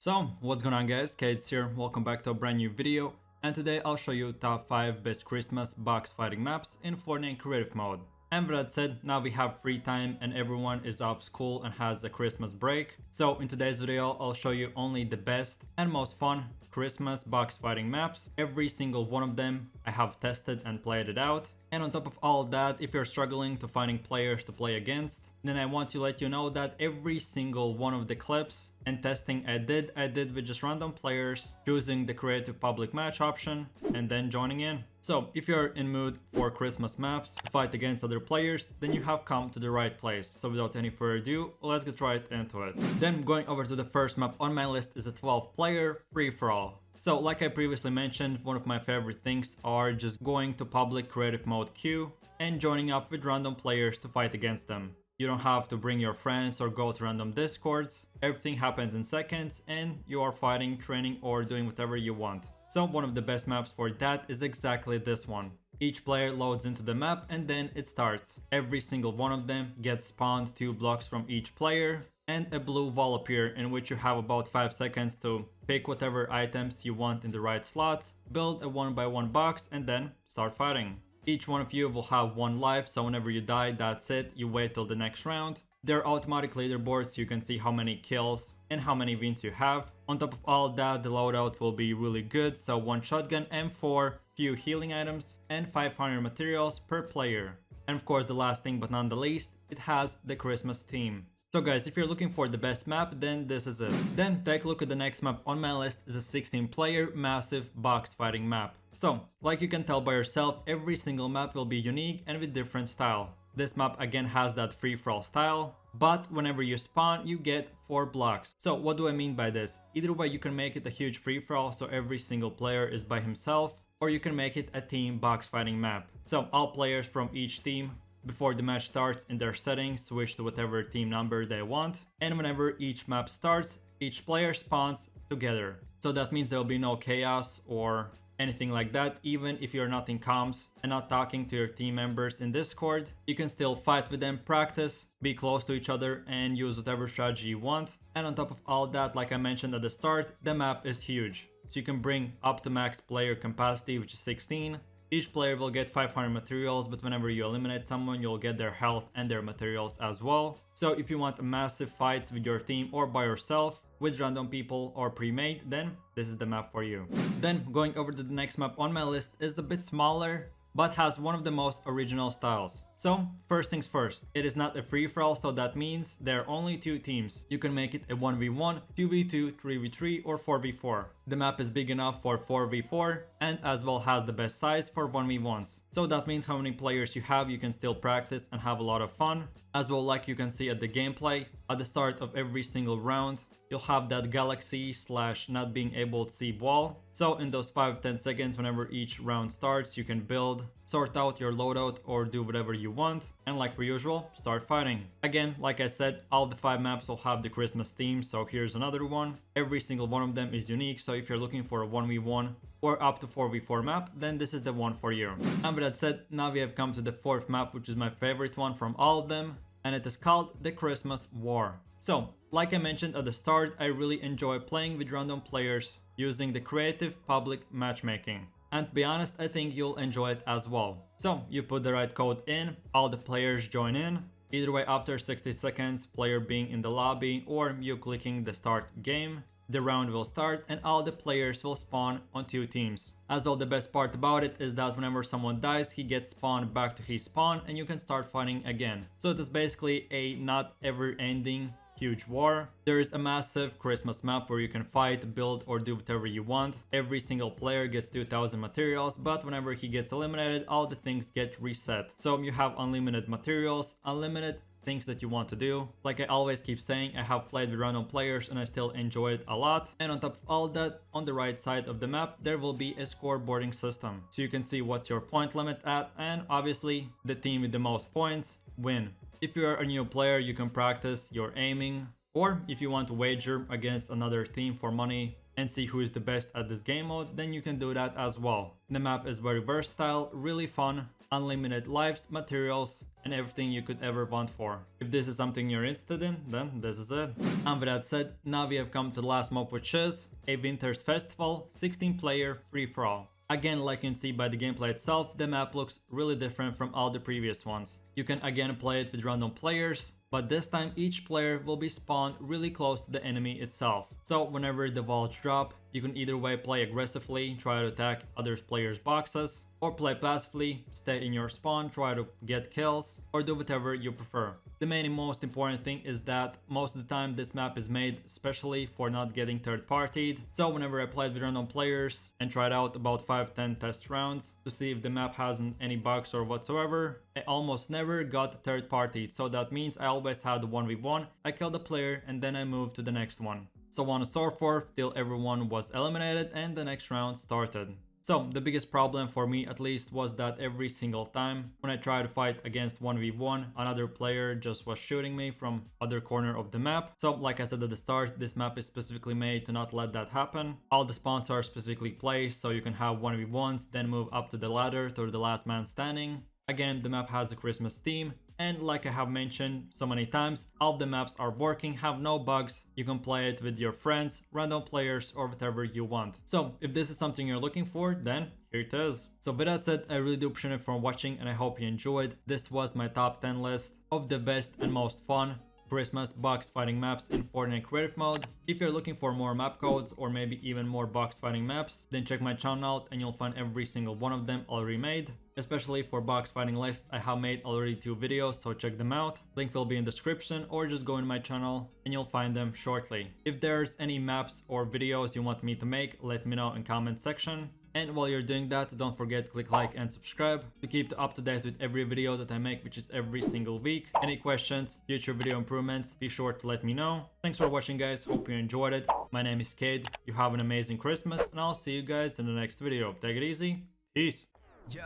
So, what's going on guys, Kaids here, welcome back to a brand new video, and today I'll show you top 5 best Christmas box fighting maps in Fortnite creative mode. And with that said, now we have free time and everyone is off school and has a Christmas break. So in today's video, I'll show you only the best and most fun Christmas box fighting maps. Every single one of them I have tested and played it out. And on top of all that, if you're struggling to finding players to play against, then I want to let you know that every single one of the clips and testing I did with just random players, choosing the creative public match option and then joining in. So if you're in mood for Christmas maps to fight against other players, then you have come to the right place. So without any further ado, let's get right into it. Then going over to the first map on my list is a 12 player free-for-all. So like I previously mentioned, one of my favorite things are just going to public creative mode queue and joining up with random players to fight against them. You don't have to bring your friends or go to random discords. Everything happens in seconds and you are fighting, training or doing whatever you want. So one of the best maps for that is exactly this one. Each player loads into the map and then it starts. Every single one of them gets spawned 2 blocks from each player and a blue wall appear in which you have about 5 seconds to pick whatever items you want in the right slots, build a 1x1 box and then start fighting. Each one of you will have 1 life, so whenever you die, that's it, you wait till the next round. There are automatic leaderboards so you can see how many kills and how many wins you have. On top of all that, the loadout will be really good, so 1 shotgun, M4, few healing items and 500 materials per player. And of course the last thing but not the least, it has the Christmas theme. So guys, if you're looking for the best map, then this is it. Then take a look at the next map on my list is a 16 player massive box fighting map. So, like you can tell by yourself, every single map will be unique and with different style. This map again has that free-for-all style, but whenever you spawn, you get 4 blocks. So what do I mean by this? Either way, you can make it a huge free-for-all so every single player is by himself, or you can make it a team box fighting map. So all players from each team before the match starts in their settings switch to whatever team number they want, and whenever each map starts, each player spawns together. So that means there will be no chaos or anything like that. Even if you're not in comms and not talking to your team members in Discord, you can still fight with them, practice, be close to each other and use whatever strategy you want. And on top of all that, like I mentioned at the start, the map is huge. So you can bring up to max player capacity, which is 16. Each player will get 500 materials, but whenever you eliminate someone, you'll get their health and their materials as well. So if you want massive fights with your team or by yourself, with random people or pre-made, then this is the map for you. Then going over to the next map on my list is a bit smaller, but has one of the most original styles. So first things first, it is not a free-for-all, so that means there are only 2 teams. You can make it a 1v1, 2v2, 3v3 or 4v4. The map is big enough for 4v4 and as well has the best size for 1v1s. So that means how many players you have, you can still practice and have a lot of fun. As well, like you can see at the gameplay, at the start of every single round, you'll have that galaxy / not being able to see wall. So in those 5-10 seconds whenever each round starts, you can build, sort out your loadout or do whatever you want, and like per usual, start fighting. Again, like I said, all the 5 maps will have the Christmas theme, so here's another one. Every single one of them is unique, so if you're looking for a 1v1 or up to 4v4 map, then this is the one for you. And with that said, now we have come to the 4th map, which is my favorite one from all of them, and it is called the Christmas War. So, like I mentioned at the start, I really enjoy playing with random players using the creative public matchmaking. And to be honest, I think you'll enjoy it as well. So, you put the right code in, all the players join in. Either way, after 60 seconds, player being in the lobby or you clicking the start game, the round will start and all the players will spawn on 2 teams. As well, the best part about it is that whenever someone dies, he gets spawned back to his spawn and you can start fighting again. So it is basically a not ever ending huge war. There is a massive Christmas map where you can fight, build or do whatever you want. Every single player gets 2000 materials, but whenever he gets eliminated, all the things get reset. So you have unlimited materials, unlimited things that you want to do. Like I always keep saying, I have played with random players and I still enjoy it a lot. And on top of all that, on the right side of the map, there will be a scoreboarding system. So you can see what's your point limit at, and obviously the team with the most points win. If you are a new player, you can practice your aiming, Or if you want to wager against another team for money and see who is the best at this game mode, then you can do that as well. The map is very versatile, really fun, unlimited lives, materials, and everything you could ever want for. If this is something you're interested in, then this is it. And with that said, now we have come to the last map, which is a Winter's Festival 16-player free-for-all. Again, like you can see by the gameplay itself, the map looks really different from all the previous ones. You can again play it with random players, but this time each player will be spawned really close to the enemy itself. So whenever the walls drop, you can either way play aggressively, try to attack other players' boxes, or play passively, stay in your spawn, try to get kills, or do whatever you prefer. The main and most important thing is that most of the time this map is made especially for not getting third-partied. So whenever I played with random players and tried out about 5-10 test rounds to see if the map hasn't any bugs or whatsoever, I almost never got third-partied. So that means I always had the 1v1, I killed the player and then I moved to the next one. So on and so forth till everyone was eliminated and the next round started. So the biggest problem for me at least was that every single time when I tried to fight against 1v1, another player just was shooting me from other corner of the map. So like I said at the start, this map is specifically made to not let that happen. All the spawns are specifically placed so you can have 1v1s, then move up to the ladder to the last man standing. Again, the map has a Christmas theme, and like I have mentioned so many times, all the maps are working, have no bugs, you can play it with your friends, random players, or whatever you want. So if this is something you're looking for, then here it is. So with that said, I really do appreciate it for watching and I hope you enjoyed. This was my top 10 list of the best and most fun Christmas box fighting maps in Fortnite creative mode. If you're looking for more map codes or maybe even more box fighting maps, then check my channel out and you'll find every single one of them already made. Especially for box fighting lists, I have made already 2 videos, so check them out. Link will be in the description or just go in my channel and you'll find them shortly. If there's any maps or videos you want me to make, let me know in comment section. And while you're doing that, don't forget to click like and subscribe to keep up to date with every video that I make, which is every single week. Any questions, future video improvements, be sure to let me know. Thanks for watching guys, hope you enjoyed it. My name is Kaid, you have an amazing Christmas and I'll see you guys in the next video. Take it easy, peace. Yo,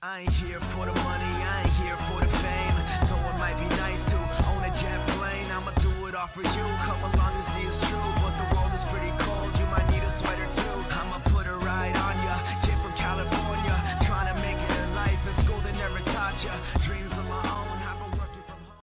I ain't here for the money, I ain't here for the fame. Though it might be nice to own a jet plane, I'ma do it all for you. Come along and see it's true.